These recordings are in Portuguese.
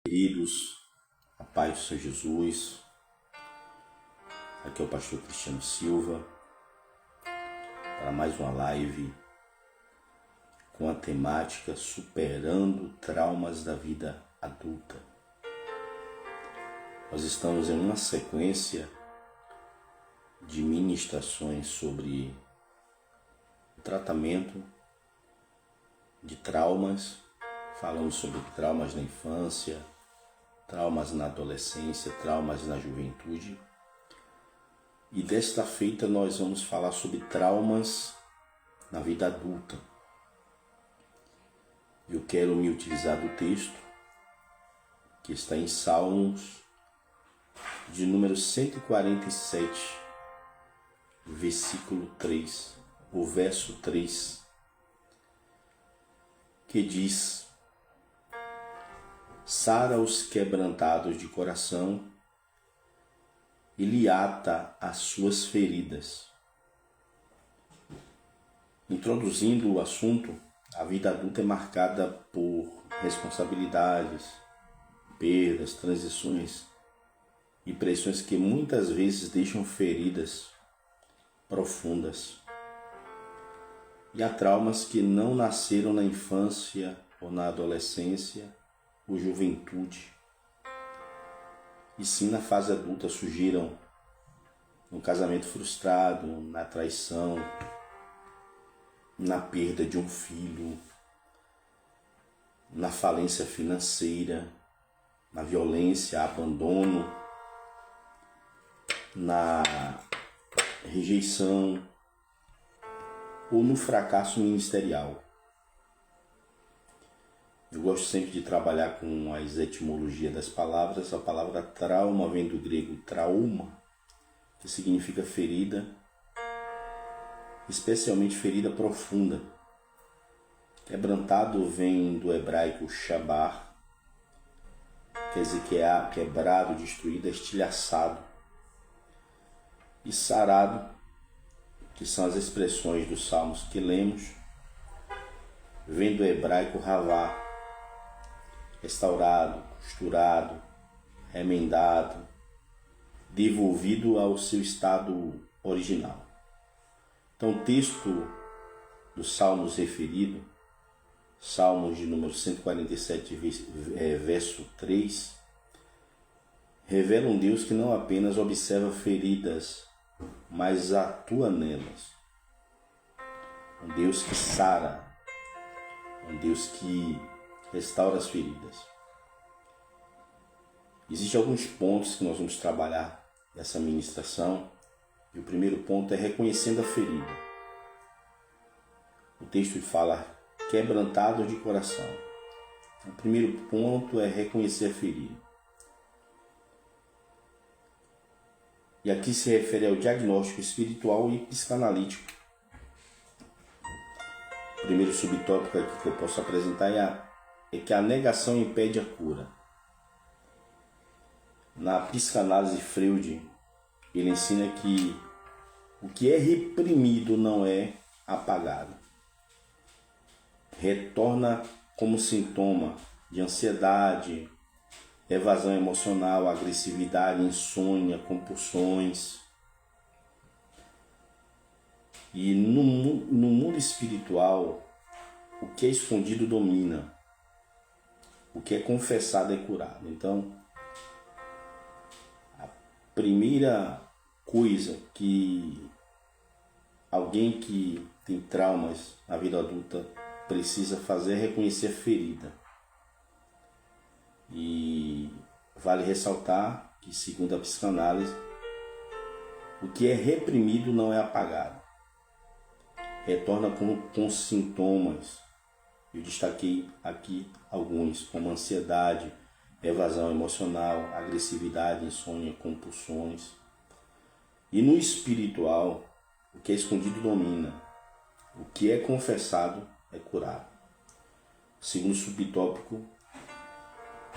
Queridos, a paz do Senhor Jesus, aqui é o pastor Cristiano Silva, para mais uma live com a temática Superando Traumas da Vida Adulta. Nós estamos em uma sequência de ministrações sobre o tratamento de traumas. Falamos sobre traumas na infância, traumas na adolescência, traumas na juventude. E desta feita nós vamos falar sobre traumas na vida adulta. Eu quero me utilizar do texto que está em Salmos, de número 147, versículo 3, o verso 3, que diz: sara os quebrantados de coração e lhe ata as suas feridas. Introduzindo o assunto, a vida adulta é marcada por responsabilidades, perdas, transições e pressões que muitas vezes deixam feridas profundas. E há traumas que não nasceram na infância ou na adolescência ou juventude, e sim na fase adulta surgiram no casamento frustrado, na traição, na perda de um filho, na falência financeira, na violência, abandono, na rejeição ou no fracasso ministerial. Eu gosto sempre de trabalhar com as etimologias das palavras. A palavra trauma vem do grego trauma, que significa ferida, especialmente ferida profunda. Quebrantado vem do hebraico shabar, quer dizer que é quebrado, destruído, estilhaçado. E sarado, que são as expressões dos salmos que lemos, vem do hebraico ravá, restaurado, costurado, remendado, devolvido ao seu estado original. Então, o texto dos Salmos referido, Salmos de número 147, verso 3, revela um Deus que não apenas observa feridas, mas atua nelas. Um Deus que sara, um Deus que restaura as feridas. Existem alguns pontos que nós vamos trabalhar nessa ministração. E o primeiro ponto é reconhecendo a ferida. O texto fala quebrantado de coração. O primeiro ponto é reconhecer a ferida. E aqui se refere ao diagnóstico espiritual e psicanalítico. O primeiro subtópico aqui que eu posso apresentar é que a negação impede a cura. Na psicanálise Freud, ele ensina que o que é reprimido não é apagado. Retorna como sintoma de ansiedade, evasão emocional, agressividade, insônia, compulsões. E no mundo espiritual, o que é escondido domina. O que é confessado é curado. Então, a primeira coisa que alguém que tem traumas na vida adulta precisa fazer é reconhecer a ferida. E vale ressaltar que, segundo a psicanálise, o que é reprimido não é apagado. Retorna com sintomas. Eu destaquei aqui alguns, como ansiedade, evasão emocional, agressividade, insônia, compulsões. E no espiritual, o que é escondido domina. O que é confessado é curado. Segundo subtópico,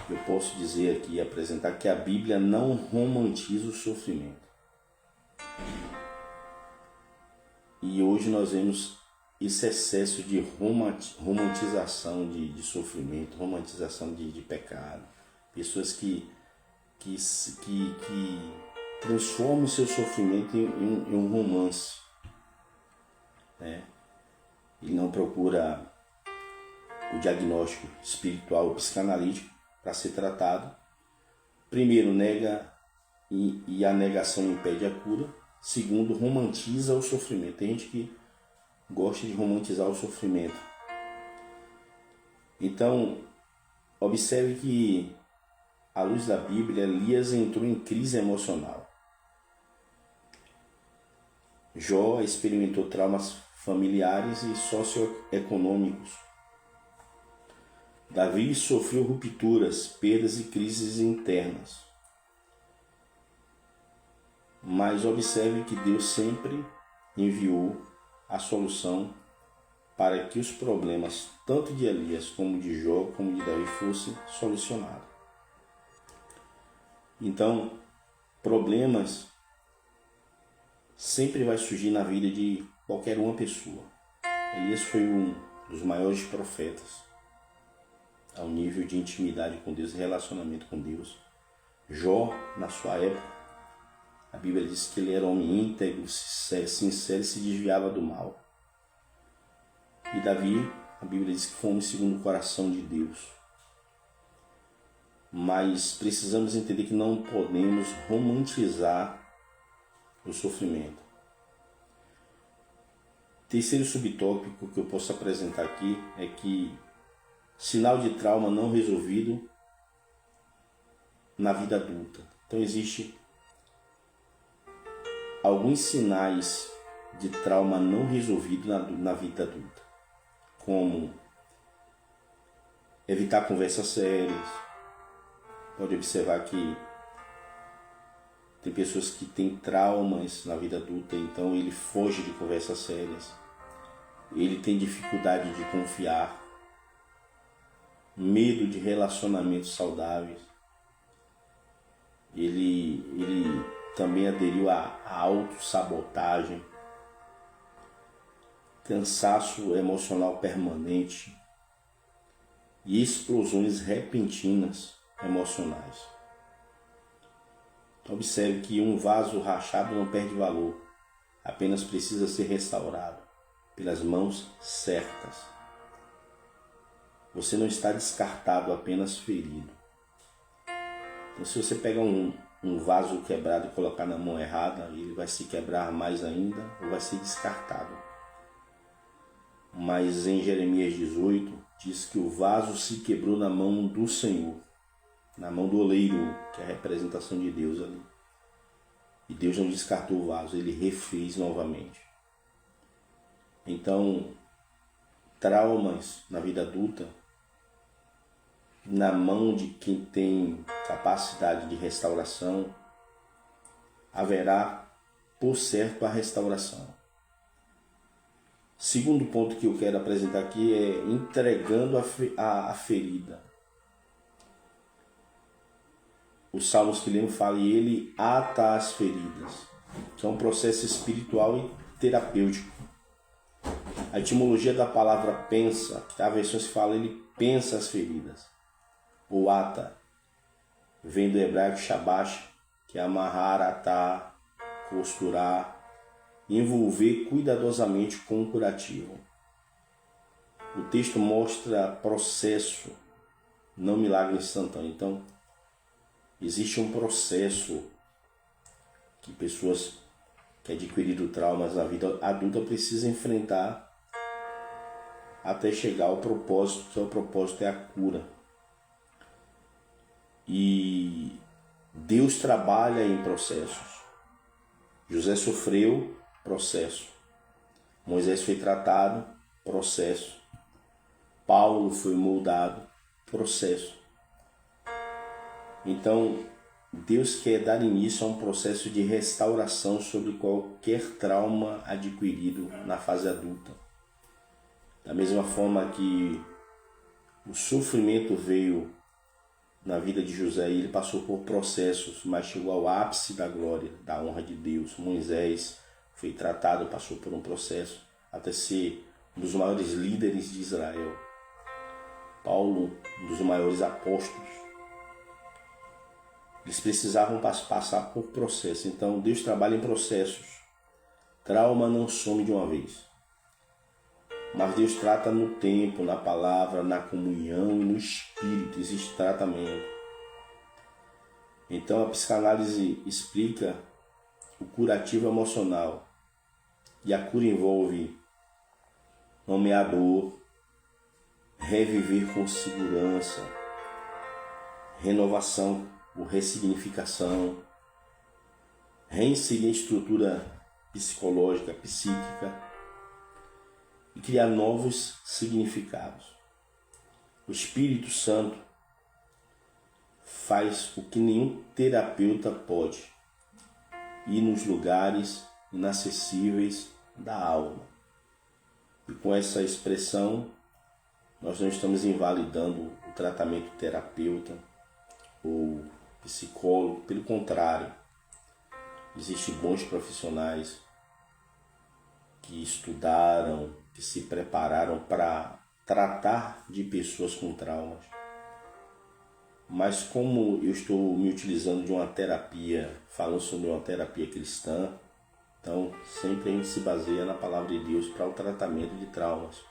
eu posso dizer aqui e apresentar que a Bíblia não romantiza o sofrimento. E hoje nós vemos esse excesso de romantização de sofrimento, romantização de pecado, pessoas que transformam o seu sofrimento em um romance, né? Ele não procura o diagnóstico espiritual ou psicanalítico para ser tratado. Primeiro, nega e a negação impede a cura. Segundo, romantiza o sofrimento. Tem gente que gosta de romantizar o sofrimento. Então, observe que, à luz da Bíblia, Elias entrou em crise emocional. Jó experimentou traumas familiares e socioeconômicos. Davi sofreu rupturas, perdas e crises internas. Mas observe que Deus sempre enviou a solução para que os problemas, tanto de Elias como de Jó, como de Davi, fossem solucionados. Então, problemas sempre vai surgir na vida de qualquer uma pessoa. Elias foi um dos maiores profetas ao nível de intimidade com Deus e relacionamento com Deus. Jó, na sua época, a Bíblia diz que ele era homem íntegro, sincero e se desviava do mal. E Davi, a Bíblia diz que foi homem segundo o coração de Deus. Mas precisamos entender que não podemos romantizar o sofrimento. Terceiro subtópico que eu posso apresentar aqui é que sinal de trauma não resolvido na vida adulta. Então existe alguns sinais de trauma não resolvido na vida adulta, como evitar conversas sérias. Pode observar que tem pessoas que têm traumas na vida adulta, então ele foge de conversas sérias. Ele tem dificuldade de confiar, medo de relacionamentos saudáveis. Ele também aderiu à autossabotagem, cansaço emocional permanente e explosões repentinas emocionais. Observe que um vaso rachado não perde valor, apenas precisa ser restaurado pelas mãos certas. Você não está descartado, apenas ferido. Então, se você pegar um vaso quebrado e colocar na mão errada, ele vai se quebrar mais ainda ou vai ser descartado. Mas em Jeremias 18, diz que o vaso se quebrou na mão do Senhor, na mão do oleiro, que é a representação de Deus ali. E Deus não descartou o vaso, ele refez novamente. Então, traumas na vida adulta, na mão de quem tem capacidade de restauração, haverá por certo a restauração. Segundo ponto que eu quero apresentar aqui é entregando a ferida. Os salmos que lemos falam, e ele ata as feridas, que é um processo espiritual e terapêutico. A etimologia da palavra pensa, a versão se fala, ele pensa as feridas. O ata vem do hebraico shabash, que é amarrar, atar, costurar, envolver cuidadosamente com um curativo. O texto mostra processo, não milagre instantâneo. Então, existe um processo que pessoas que adquiriram traumas na vida adulta precisam enfrentar até chegar ao propósito, que é o propósito é a cura. E Deus trabalha em processos. José sofreu, processo. Moisés foi tratado, processo. Paulo foi moldado, processo. Então, Deus quer dar início a um processo de restauração sobre qualquer trauma adquirido na fase adulta. Da mesma forma que o sofrimento veio na vida de José, ele passou por processos, mas chegou ao ápice da glória, da honra de Deus. Moisés foi tratado, passou por um processo, até ser um dos maiores líderes de Israel. Paulo, um dos maiores apóstolos. Eles precisavam passar por processo. Então Deus trabalha em processos. Trauma não some de uma vez. Mas Deus trata no tempo, na palavra, na comunhão e no espírito. Existe tratamento. Então a psicanálise explica o curativo emocional. E a cura envolve nomear dor, reviver com segurança, renovação ou ressignificação, reinserir a estrutura psicológica, psíquica e criar novos significados. O Espírito Santo faz o que nenhum terapeuta pode, ir nos lugares inacessíveis da alma. E com essa expressão, nós não estamos invalidando o tratamento terapeuta ou psicólogo, pelo contrário, existem bons profissionais que estudaram, que se prepararam para tratar de pessoas com traumas. Mas como eu estou me utilizando de uma terapia, falando sobre uma terapia cristã, então sempre a gente se baseia na palavra de Deus para o tratamento de traumas.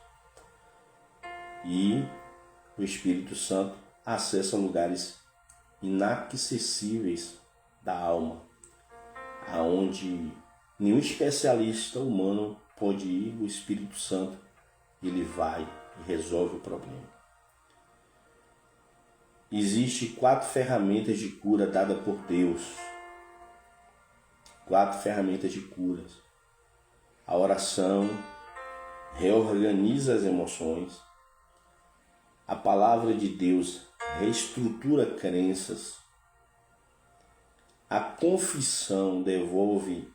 E o Espírito Santo acessa lugares inacessíveis da alma, aonde nenhum especialista humano pode ir. O Espírito Santo, ele vai e resolve o problema. Existem 4 ferramentas de cura dadas por Deus. 4 ferramentas de curas. A oração reorganiza as emoções. A palavra de Deus reestrutura crenças. A confissão dissolve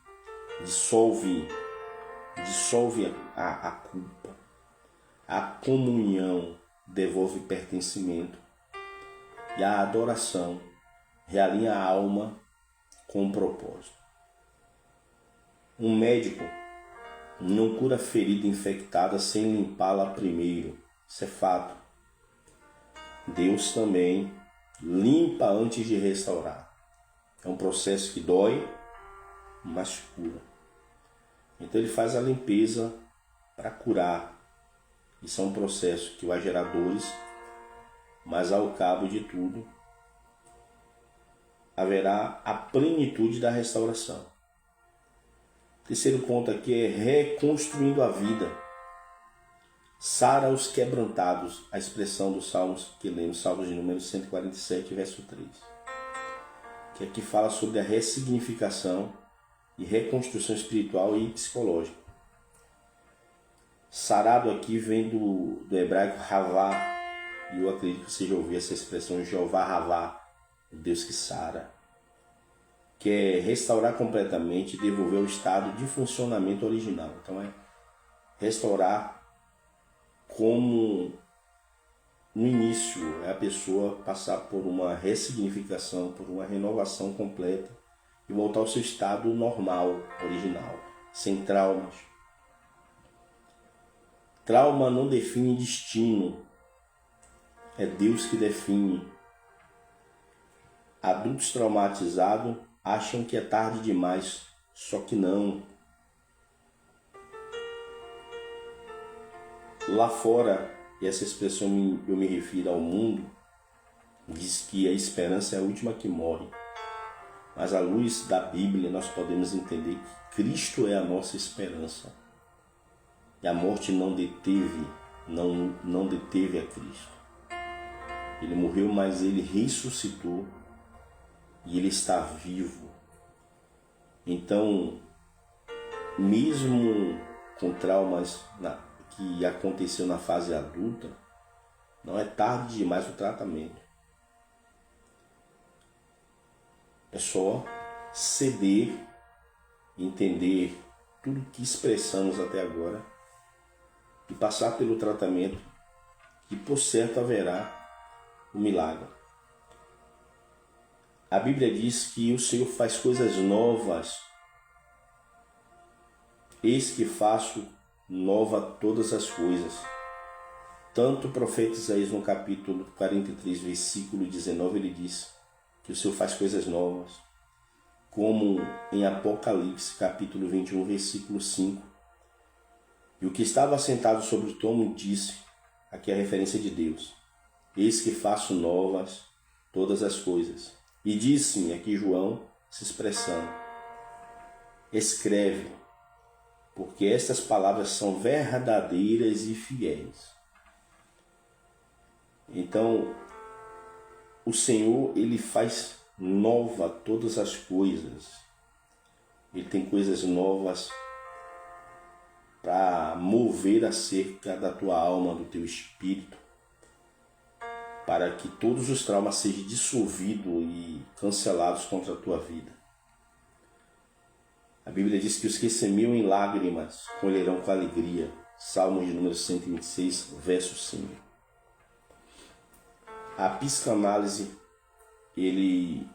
a culpa. A comunhão devolve pertencimento. E a adoração realinha a alma com um propósito. Um médico não cura ferida infectada sem limpá-la primeiro. Isso é fato. Deus também limpa antes de restaurar. É um processo que dói, mas cura. Então ele faz a limpeza para curar. Isso é um processo que vai gerar dores, mas ao cabo de tudo haverá a plenitude da restauração. Terceiro ponto aqui é reconstruindo a vida. Sara os quebrantados, a expressão dos Salmos que lemos, Salmos de número 147, verso 3. Que aqui fala sobre a ressignificação e reconstrução espiritual e psicológica. Sarado aqui vem do hebraico Ravá, e eu acredito que você já ouviu essa expressão, Jeová Ravá, o Deus que sara, que é restaurar completamente e devolver o estado de funcionamento original. Então é restaurar como no início, é a pessoa passar por uma ressignificação, por uma renovação completa e voltar ao seu estado normal, original, sem traumas. Trauma não define destino, é Deus que define. Adultos traumatizados acham que é tarde demais, só que não. Lá fora, e essa expressão eu me refiro ao mundo, diz que a esperança é a última que morre. Mas à luz da Bíblia nós podemos entender que Cristo é a nossa esperança. E a morte não deteve a Cristo. Ele morreu, mas ele ressuscitou e ele está vivo. Então, mesmo com traumas que aconteceu na fase adulta, não é tarde demais o tratamento. É só ceder, entender tudo que expressamos até agora e passar pelo tratamento, que por certo haverá o milagre. A Bíblia diz que o Senhor faz coisas novas. Eis que faço nova todas as coisas. Tanto o profeta Isaías no capítulo 43, versículo 19, ele diz que o Senhor faz coisas novas, como em Apocalipse, capítulo 21, versículo 5. E o que estava sentado sobre o trono disse, aqui é a referência de Deus, eis que faço novas todas as coisas. E disse-me, aqui João se expressando, escreve, porque estas palavras são verdadeiras e fiéis. Então, o Senhor, Ele faz nova todas as coisas. Ele tem coisas novas para mover acerca da tua alma, do teu espírito, para que todos os traumas sejam dissolvidos e cancelados contra a tua vida. A Bíblia diz que os que semeiam em lágrimas colherão com alegria. Salmos de número 126, verso 5. A psicanálise, ele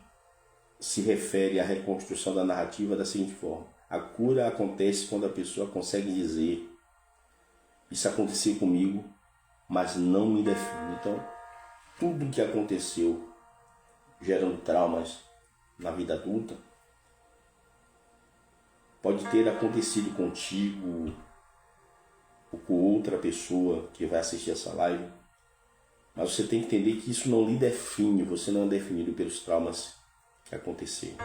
se refere à reconstrução da narrativa da seguinte forma. A cura acontece quando a pessoa consegue dizer, isso aconteceu comigo, mas não me define. Então, tudo que aconteceu gerando traumas na vida adulta pode ter acontecido contigo ou com outra pessoa que vai assistir essa live, mas você tem que entender que isso não lhe define, você não é definido pelos traumas que aconteceram.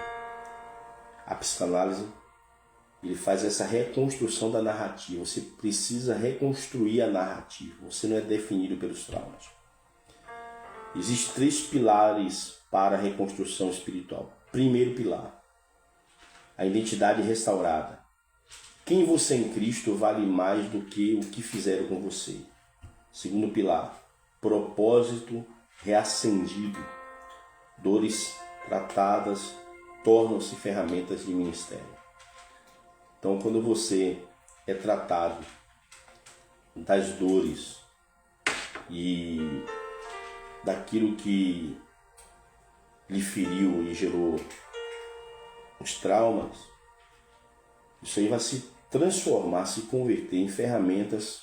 A psicanálise, ele faz essa reconstrução da narrativa, você precisa reconstruir a narrativa, você não é definido pelos traumas. Existem 3 pilares para a reconstrução espiritual. Primeiro pilar, a identidade restaurada. Quem você é em Cristo vale mais do que o que fizeram com você. Segundo pilar, propósito reacendido. Dores tratadas tornam-se ferramentas de ministério. Então, quando você é tratado das dores e daquilo que lhe feriu e gerou os traumas, isso aí vai se transformar, se converter em ferramentas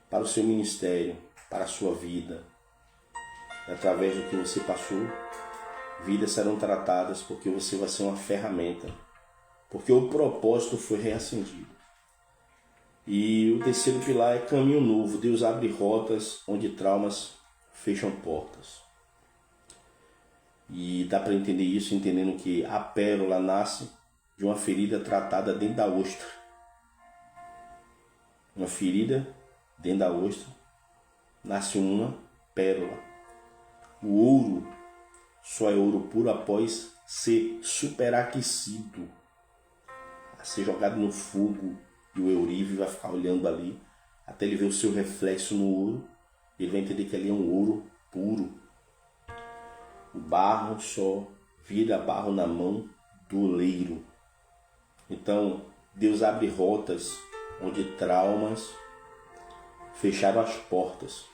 para o seu ministério, para a sua vida. Através do que você passou, vidas serão tratadas porque você vai ser uma ferramenta, porque o propósito foi reacendido. E o terceiro pilar é caminho novo. Deus abre rotas onde traumas fecham portas. E dá para entender isso entendendo que a pérola nasce de uma ferida tratada dentro da ostra. Uma ferida dentro da ostra nasce uma pérola. O ouro só é ouro puro após ser superaquecido, a ser jogado no fogo, e o eurive vai ficar olhando ali até ele ver o seu reflexo no ouro. Ele vai entender que ali é um ouro puro. O barro só vira barro na mão do oleiro. Então, Deus abre rotas onde traumas fecharam as portas.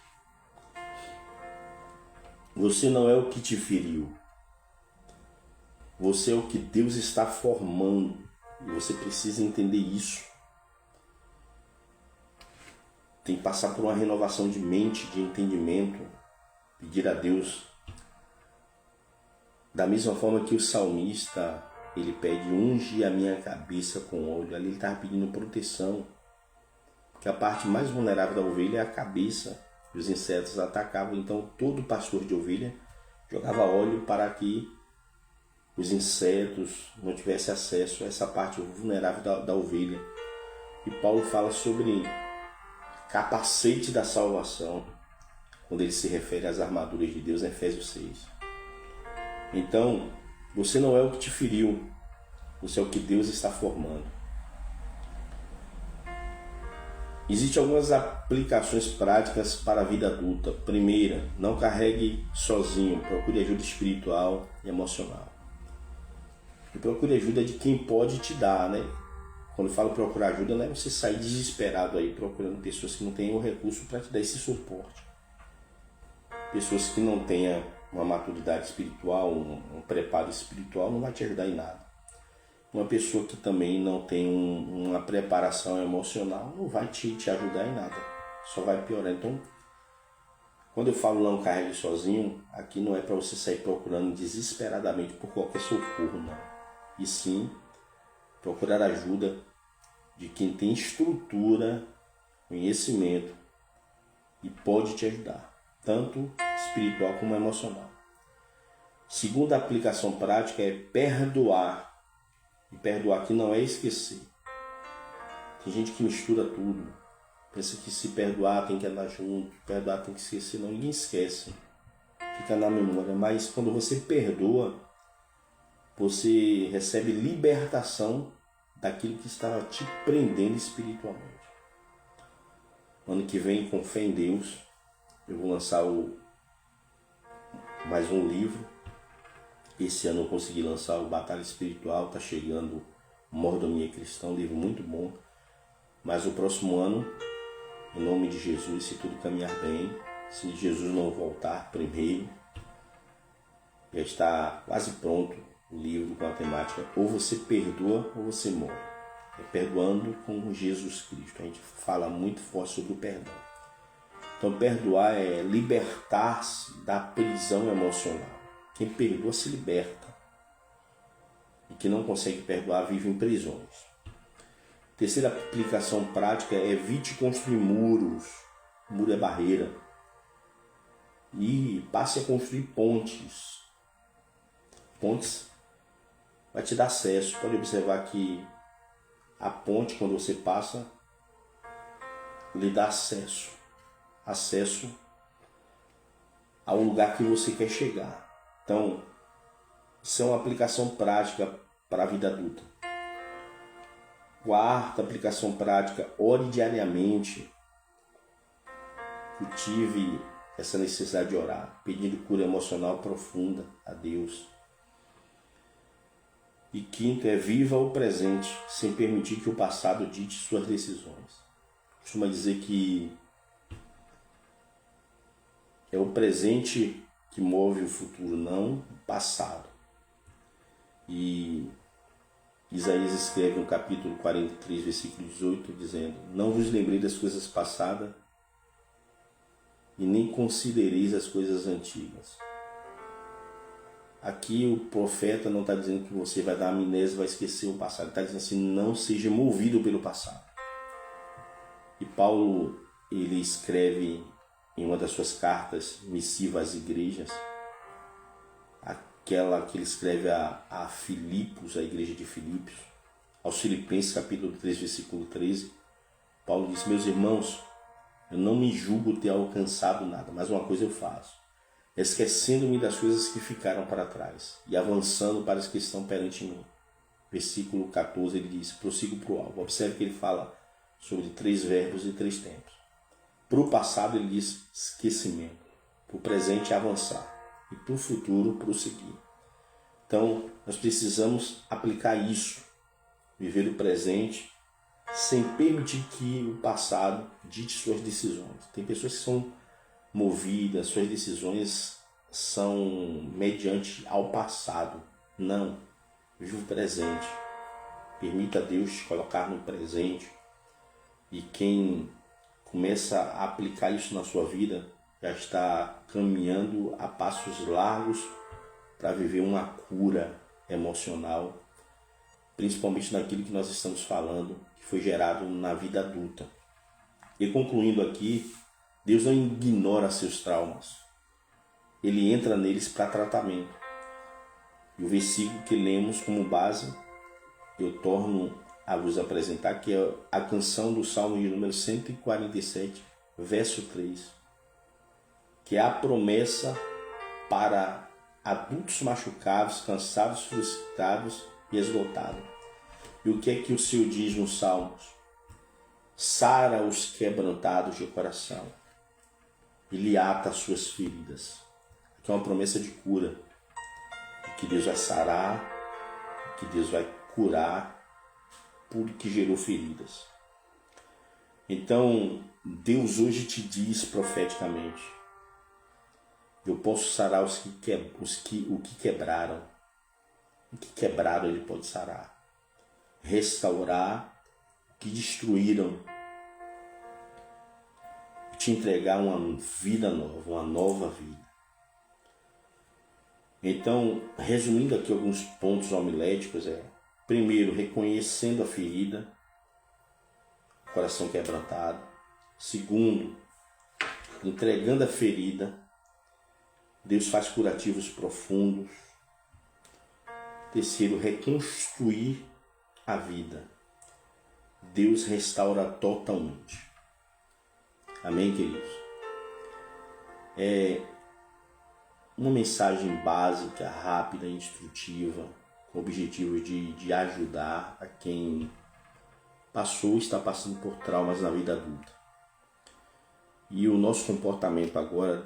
Você não é o que te feriu. Você é o que Deus está formando. E você precisa entender isso. Tem que passar por uma renovação de mente, de entendimento. Pedir a Deus. Da mesma forma que o salmista, ele pede, unge a minha cabeça com óleo. Ali ele estava pedindo proteção. Porque a parte mais vulnerável da ovelha é a cabeça. E os insetos atacavam. Então todo pastor de ovelha jogava óleo para que os insetos não tivessem acesso a essa parte vulnerável da ovelha. E Paulo fala sobre capacete da salvação, quando ele se refere às armaduras de Deus em Efésios 6. Então, você não é o que te feriu, você é o que Deus está formando. Existem algumas aplicações práticas para a vida adulta. Primeira, não carregue sozinho, procure ajuda espiritual e emocional. E procure ajuda de quem pode te dar, né? Quando eu falo procurar ajuda, não é você sair desesperado aí procurando pessoas que não tenham o recurso para te dar esse suporte. Pessoas que não tenham uma maturidade espiritual, um preparo espiritual, não vai te ajudar em nada. Uma pessoa que também não tem uma preparação emocional não vai te ajudar em nada. Só vai piorar. Então, Quando eu falo não carregue sozinho, aqui não é para você sair procurando desesperadamente por qualquer socorro, não. E sim, procurar ajuda de quem tem estrutura, conhecimento e pode te ajudar, tanto espiritual como emocional. Segunda aplicação prática é perdoar. E perdoar aqui não é esquecer. Tem gente que mistura tudo. Pensa que se perdoar tem que andar junto, perdoar tem que esquecer. Não, ninguém esquece. Fica na memória. Mas quando você perdoa, você recebe libertação daquilo que estava te prendendo espiritualmente. Ano que vem, com fé em Deus, eu vou lançar mais um livro. Esse ano eu consegui lançar o Batalha Espiritual, está chegando Mordomia Cristã, um livro muito bom. Mas o próximo ano, em nome de Jesus, se tudo caminhar bem, se Jesus não voltar primeiro, já está quase pronto o livro com a temática ou você perdoa ou você morre. É perdoando com Jesus Cristo. A gente fala muito forte sobre o perdão. Então perdoar é libertar-se da prisão emocional. Quem perdoa se liberta. E quem não consegue perdoar vive em prisões. Terceira aplicação prática é evite construir muros. Muro é barreira. E passe a construir pontes. Pontes vai te dar acesso. Pode observar que a ponte, quando você passa, lhe dá acesso. Acesso ao lugar que você quer chegar. Então, isso é uma aplicação prática para a vida adulta. Quarta aplicação prática, ore diariamente. Cultive essa necessidade de orar, pedindo cura emocional profunda a Deus. E quinto é viva o presente, sem permitir que o passado dite suas decisões. Costuma dizer que é o presente que move o futuro, não o passado. E Isaías escreve no capítulo 43, versículo 18, dizendo: não vos lembrei das coisas passadas e nem considereis as coisas antigas. Aqui o profeta não está dizendo que você vai dar amnésia, vai esquecer o passado. Ele está dizendo assim, não seja movido pelo passado. E Paulo, ele escreve em uma das suas cartas missivas às igrejas, aquela que ele escreve a Filipos, a igreja de Filipos, aos Filipenses, capítulo 3, versículo 13, Paulo diz: meus irmãos, eu não me julgo ter alcançado nada, mas uma coisa eu faço, esquecendo-me das coisas que ficaram para trás e avançando para as que estão perante mim. Versículo 14, ele diz: prossigo para o alvo. Observe que ele fala sobre 3 verbos e 3 tempos. Para o passado ele diz esquecimento, para o presente avançar e para o futuro prosseguir. Então nós precisamos aplicar isso, viver o presente sem permitir que o passado dite suas decisões. Tem pessoas que são movidas, suas decisões são mediante ao passado. Não, viva o presente. Permita Deus te colocar no presente. E quem começa a aplicar isso na sua vida já está caminhando a passos largos para viver uma cura emocional, principalmente naquilo que nós estamos falando, que foi gerado na vida adulta. E concluindo aqui, Deus não ignora seus traumas. Ele entra neles para tratamento. E o versículo que lemos como base, eu torno a vos apresentar, que é a canção do Salmo de número 147, verso 3, que é a promessa para adultos machucados, cansados, frustrados e esgotados. E o que é que o Senhor diz nos Salmos? Sara os quebrantados de coração e lhe ata as suas feridas. Aqui é uma promessa de cura, de que Deus vai sarar, que Deus vai curar tudo que gerou feridas. Então, Deus hoje te diz profeticamente: eu posso sarar o que quebraram. O que quebraram Ele pode sarar. Restaurar o que destruíram. te entregar uma vida nova, uma nova vida. Então, resumindo aqui alguns pontos homiléticos, primeiro, reconhecendo a ferida, coração quebrantado. Segundo, entregando a ferida, Deus faz curativos profundos. Terceiro, reconstruir a vida. Deus restaura totalmente. Amém, queridos? É uma mensagem básica, rápida, instrutiva, com o objetivo de ajudar a quem passou e está passando por traumas na vida adulta. E o nosso comportamento agora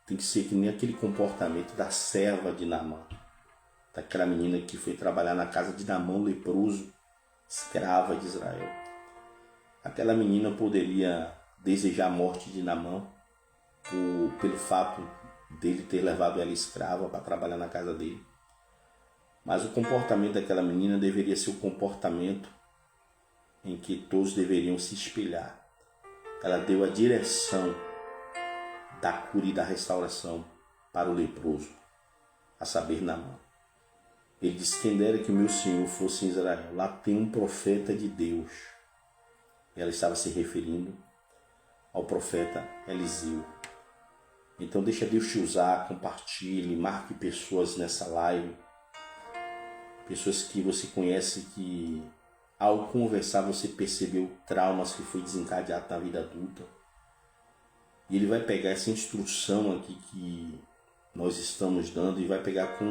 tem que ser que nem aquele comportamento da serva de Naamã, daquela menina que foi trabalhar na casa de Naamã, leproso, escrava de Israel. Aquela menina poderia desejar a morte de Naamã pelo fato dele ter levado ela escrava para trabalhar na casa dele. Mas o comportamento daquela menina deveria ser o comportamento em que todos deveriam se espelhar. Ela deu a direção da cura e da restauração para o leproso, a saber, Naamã. Ele disse: quem dera que o meu Senhor fosse em Israel, lá tem um profeta de Deus. Ela estava se referindo ao profeta Eliseu. Então deixa Deus te usar, compartilhe, marque pessoas nessa live, pessoas que você conhece que ao conversar você percebeu traumas que foi desencadeado na vida adulta. E ele vai pegar essa instrução aqui que nós estamos dando e vai pegar com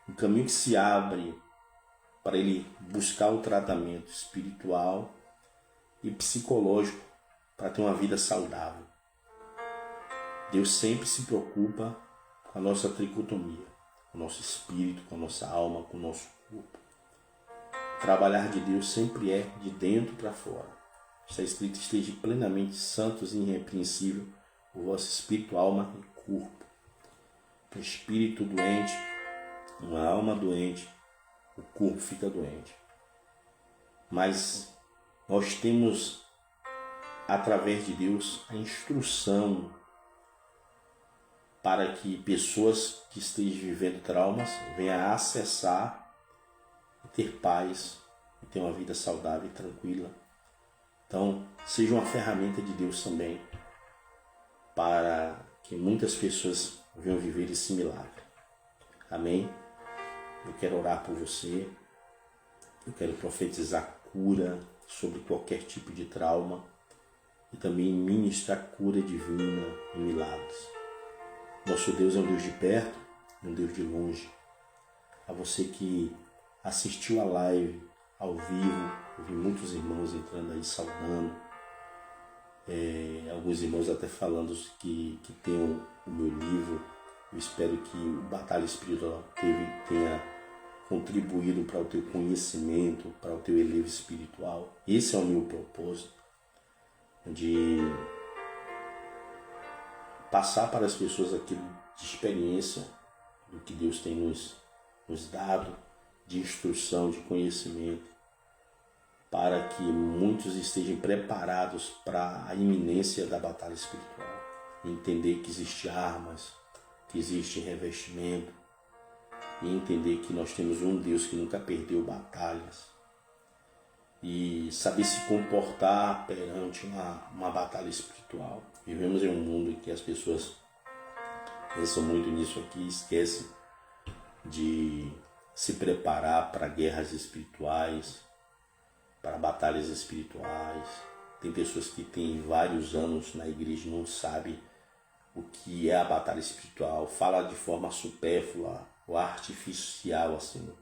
um caminho que se abre para ele buscar o tratamento espiritual e psicológico para ter uma vida saudável. Deus sempre se preocupa com a nossa tricotomia, com o nosso espírito, com a nossa alma, com o nosso corpo. Trabalhar de Deus sempre é de dentro para fora. Está escrito: esteja plenamente santos e irrepreensível o vosso espírito, alma e corpo. Um espírito doente, uma alma doente, o corpo fica doente. Mas nós temos, através de Deus, a instrução para que pessoas que estejam vivendo traumas venham a acessar e ter paz e ter uma vida saudável e tranquila. Então, seja uma ferramenta de Deus também para que muitas pessoas venham viver esse milagre. Amém? Eu quero orar por você. Eu quero profetizar cura sobre qualquer tipo de trauma e também ministrar cura divina e milagres. Nosso Deus é um Deus de perto e um Deus de longe. A você que assistiu a live ao vivo, eu vi muitos irmãos entrando aí saudando, alguns irmãos até falando que tem o meu livro. Eu espero que o Batalha Espiritual tenha contribuído para o teu conhecimento, para o teu elevo espiritual. Esse é o meu propósito, de passar para as pessoas aquilo de experiência do que Deus tem nos dado, de instrução, de conhecimento, para que muitos estejam preparados para a iminência da batalha espiritual. Entender que existem armas, que existe revestimento, e entender que nós temos um Deus que nunca perdeu batalhas, e saber se comportar perante uma batalha espiritual. Vivemos em um mundo em que as pessoas pensam muito nisso aqui e esquecem de se preparar para guerras espirituais, para batalhas espirituais. Tem pessoas que têm vários anos na igreja e não sabem o que é a batalha espiritual, fala de forma supérflua ou artificial assim,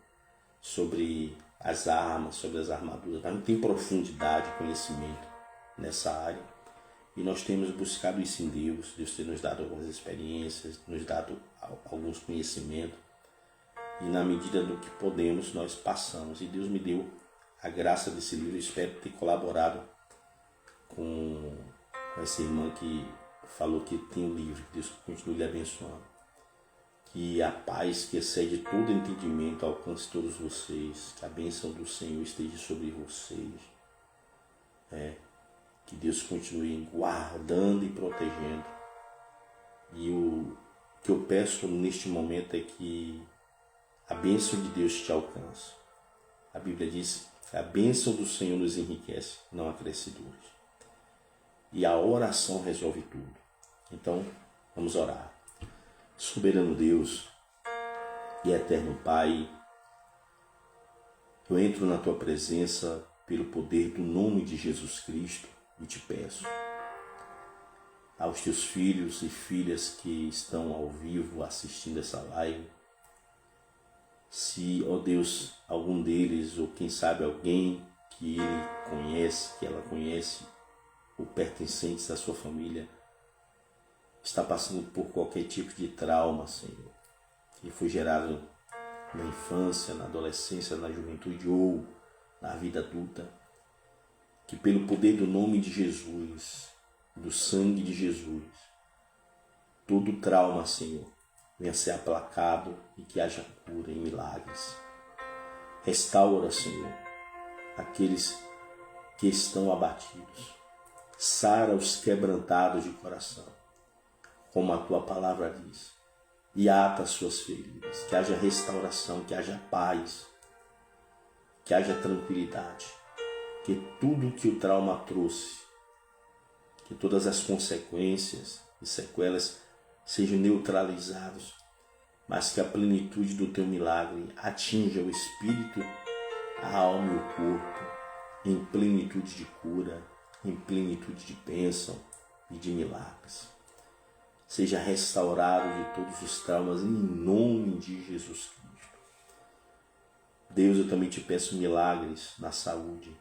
sobre as armas, sobre as armaduras, mas não tem profundidade, conhecimento nessa área. E nós temos buscado isso em Deus. Deus tem nos dado algumas experiências, nos dado alguns conhecimentos, e na medida do que podemos nós passamos. E Deus me deu a graça desse livro. Eu espero ter colaborado com essa irmã que falou que tem o livro. Deus continue lhe abençoando. Que a paz que excede todo entendimento alcance todos vocês. Que a bênção do Senhor esteja sobre vocês. Que Deus continue guardando e protegendo. E o que eu peço neste momento é que a bênção de Deus te alcance. A Bíblia diz que a bênção do Senhor nos enriquece, não acresce dores. E a oração resolve tudo. Então, vamos orar. Soberano Deus e eterno Pai, eu entro na Tua presença pelo poder do nome de Jesus Cristo e te peço aos Teus filhos e filhas que estão ao vivo assistindo essa live, se, ó Deus, algum deles, ou quem sabe alguém que ele conhece, que ela conhece, ou pertencentes da sua família, está passando por qualquer tipo de trauma, Senhor, que foi gerado na infância, na adolescência, na juventude ou na vida adulta, que pelo poder do nome de Jesus, do sangue de Jesus, todo trauma, Senhor, venha ser aplacado e que haja cura e milagres. Restaura, Senhor, aqueles que estão abatidos. Sara os quebrantados de coração, como a Tua palavra diz, e ata as suas feridas. Que haja restauração, que haja paz, que haja tranquilidade. Que tudo que o trauma trouxe, que todas as consequências e sequelas sejam neutralizados, mas que a plenitude do Teu milagre atinja o espírito, a alma e o corpo, em plenitude de cura, em plenitude de bênção e de milagres. Seja restaurado de todos os traumas em nome de Jesus Cristo. Deus, eu também te peço milagres na saúde.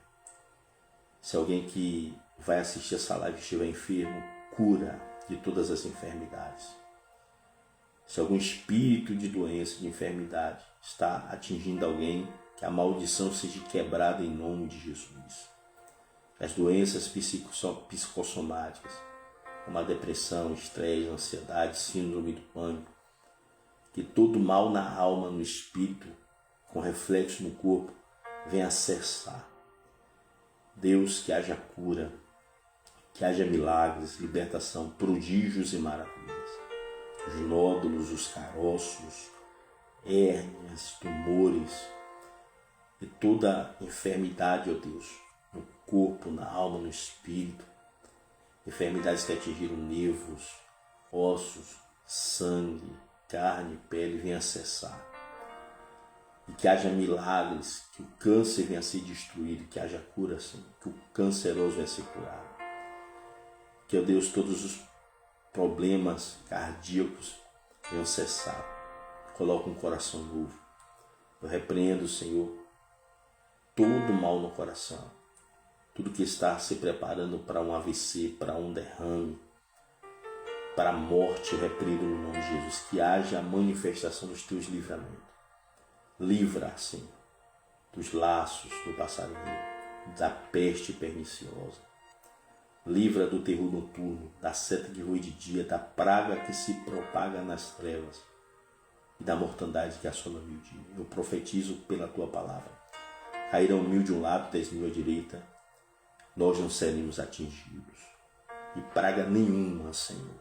Se alguém que vai assistir essa live estiver enfermo, cura de todas as enfermidades. Se algum espírito de doença, de enfermidade está atingindo alguém, que a maldição seja quebrada em nome de Jesus. As doenças psicossomáticas, como a depressão, estresse, ansiedade, síndrome do pânico, que todo mal na alma, no espírito, com reflexo no corpo, venha cessar. Deus, que haja cura, que haja milagres, libertação, prodígios e maravilhas. Os nódulos, os caroços, hérnias, tumores e toda enfermidade, ó Deus, no corpo, na alma, no espírito, enfermidades que atingiram nervos, ossos, sangue, carne, pele, venha cessar. E que haja milagres, que o câncer venha a ser destruído, que haja cura, Senhor, que o canceroso venha a ser curado. Que, ó Deus, todos os problemas cardíacos venham cessar. Coloca um coração novo. Eu repreendo, Senhor, todo mal no coração. Tudo que está se preparando para um AVC, para um derrame, para a morte, eu repreendo no nome de Jesus. Que haja a manifestação dos teus livramentos. Livra, Senhor, dos laços do passarinho, da peste perniciosa. Livra do terror noturno, da seta que voa de dia, da praga que se propaga nas trevas e da mortandade que assola o meio-dia. Eu profetizo pela Tua palavra. Cairão 1000 de um lado, 10.000 à direita, nós não seremos atingidos. E praga nenhuma, Senhor,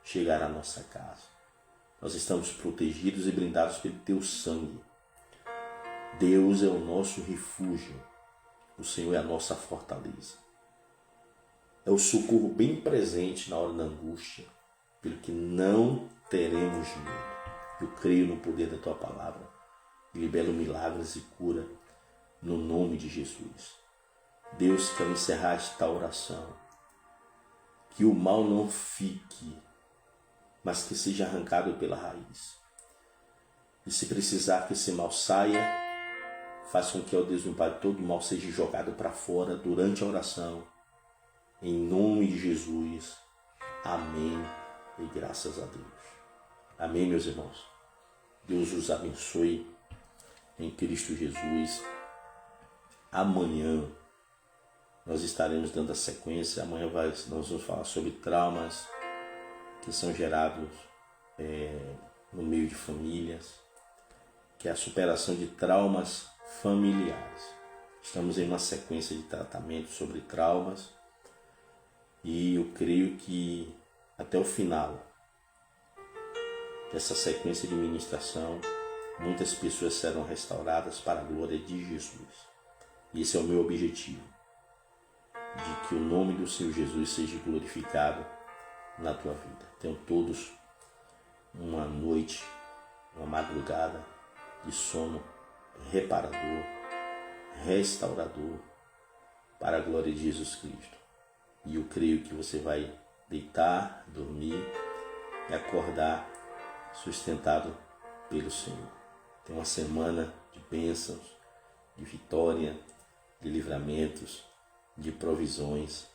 chegará à nossa casa. Nós estamos protegidos e blindados pelo Teu sangue. Deus é o nosso refúgio. O Senhor é a nossa fortaleza. É o socorro bem presente na hora da angústia, pelo que não teremos medo. Eu creio no poder da Tua palavra e libero milagres e cura no nome de Jesus. Deus, que ao encerrar esta oração, que o mal não fique, mas que seja arrancado pela raiz. E se precisar que esse mal saia, faça com que, ó Deus meu Pai, todo mal seja jogado para fora durante a oração. Em nome de Jesus. Amém. E graças a Deus. Amém, meus irmãos. Deus os abençoe em Cristo Jesus. Amanhã nós estaremos dando a sequência. Amanhã nós vamos falar sobre traumas que são gerados no meio de famílias, que é a superação de traumas familiares. Estamos em uma sequência de tratamento sobre traumas E eu creio que até o final dessa sequência de ministração, muitas pessoas serão restauradas para a glória de Jesus. E esse é o meu objetivo, de que o nome do Senhor Jesus seja glorificado na tua vida. Tenham todos uma noite, uma madrugada de sono reparador, restaurador, para a glória de Jesus Cristo. E eu creio que você vai deitar, dormir e acordar sustentado pelo Senhor. Tem uma semana de bênçãos, de vitória, de livramentos, de provisões,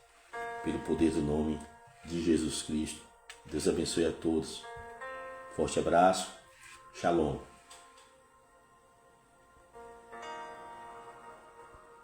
pelo poder do nome de Jesus Cristo. Deus abençoe a todos. Forte abraço. Shalom.